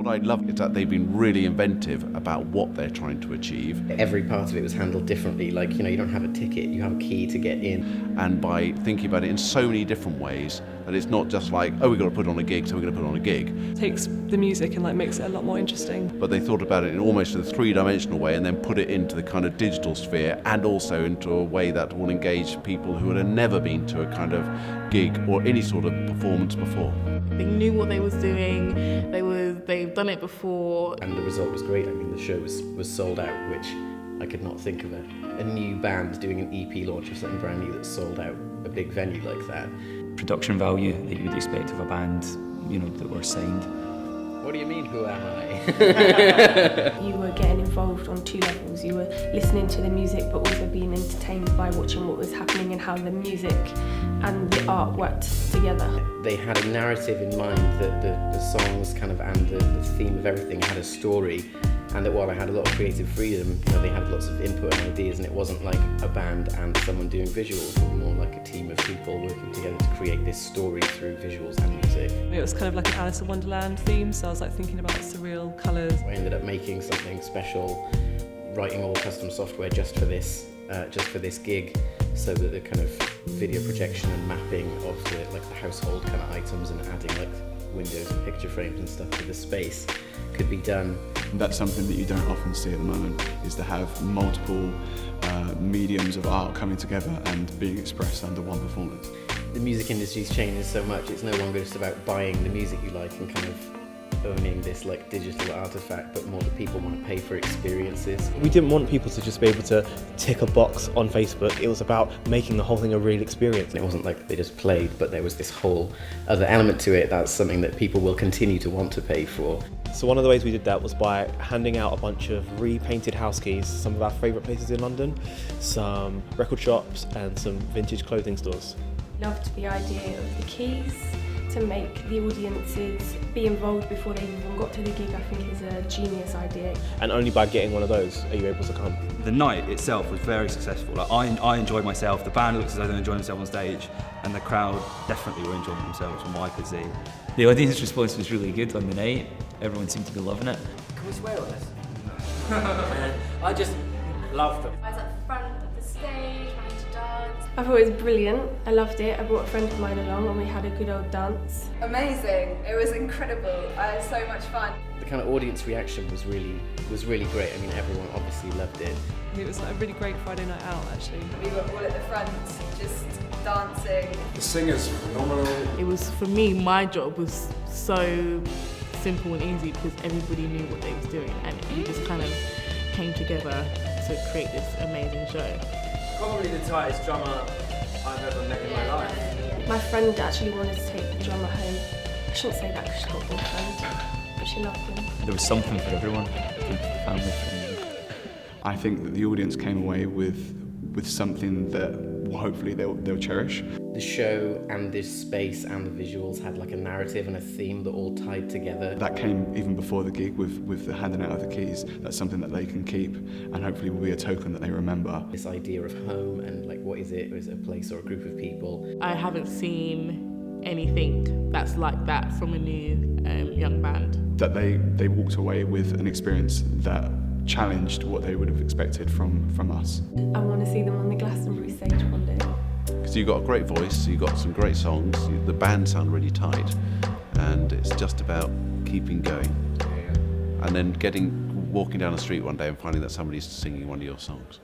What I love is that they've been really inventive about what they're trying to achieve. Every part of it was handled differently. Like, you don't have a ticket, you have a key to get in. And by thinking about it in so many different ways, that it's not just like, oh, we've got to put on a gig, so we're going to put on a gig. Takes the music and makes it a lot more interesting. But they thought about it in almost a three-dimensional way and then put it into the kind of digital sphere and also into a way that will engage people who had never been to a kind of gig or any sort of performance before. They knew what they was doing, they've done it before. And the result was great. I mean, the show was sold out, which I could not think of a new band doing an EP launch of something brand new that sold out a big venue like that. Production value that you would expect of a band, that were signed. What do you mean, who am I? You were getting involved on two levels. You were listening to the music but also being entertained by watching what was happening and how the music and the art worked together. They had a narrative in mind that the songs and the theme of everything had a story, and that while I had a lot of creative freedom, they had lots of input and ideas, and it wasn't like a band and someone doing visuals, but more like a team of people working together to create this story through visuals and music. It was kind of like an Alice in Wonderland theme, so I was thinking about surreal colours. I ended up making something special, writing all custom software just for this gig, so that the kind of video projection and mapping of the household kind of items and adding windows and picture frames and stuff to the space could be done. That's something that you don't often see at the moment, is to have multiple mediums of art coming together and being expressed under one performance. The music industry's changed so much. It's no longer just about buying the music you like and kind of owning this digital artifact, but more that people want to pay for experiences. We didn't want people to just be able to tick a box on Facebook. It was about making the whole thing a real experience. It wasn't like they just played, but there was this whole other element to it. That's something that people will continue to want to pay for. So one of the ways we did that was by handing out a bunch of repainted house keys, some of our favourite places in London, some record shops and some vintage clothing stores. Loved the idea of the keys, to make the audiences be involved before they even got to the gig. I think is a genius idea. And only by getting one of those are you able to come. The night itself was very successful. I enjoyed myself, the band looked as though they were enjoying themselves on stage, and the crowd definitely were enjoying themselves from what I could see. The audience response was really good on the night. Everyone seemed to be loving it. Can we swear on this? I just loved them. I was at the front of the stage, wanting to dance. I thought it was brilliant. I loved it. I brought a friend of mine along and we had a good old dance. Amazing. It was incredible. I had so much fun. The kind of audience reaction was really great. I mean, everyone obviously loved it. It was a really great Friday night out, actually. We were all at the front, just dancing. The singers were phenomenal. It was, for me, my job was so simple and easy because everybody knew what they was doing and we just kind of came together to create this amazing show. Probably the tightest drummer I've ever met in my life. My friend actually wanted to take the drummer home. I shouldn't say that because she's got a boyfriend, but she loved him. There was something for everyone, good family friendly. I think that the audience came away with something that hopefully they'll cherish. The show and this space and the visuals had a narrative and a theme that all tied together. That came even before the gig with the handing out of the keys. That's something that they can keep and hopefully will be a token that they remember. This idea of home and what is it? Is it a place or a group of people? I haven't seen anything that's like that from a new young band. That they walked away with an experience that challenged what they would have expected from us. I want to see them on the Glastonbury stage one day. Because you've got a great voice, you've got some great songs, the band sound really tight, and it's just about keeping going. And then walking down the street one day and finding that somebody's singing one of your songs.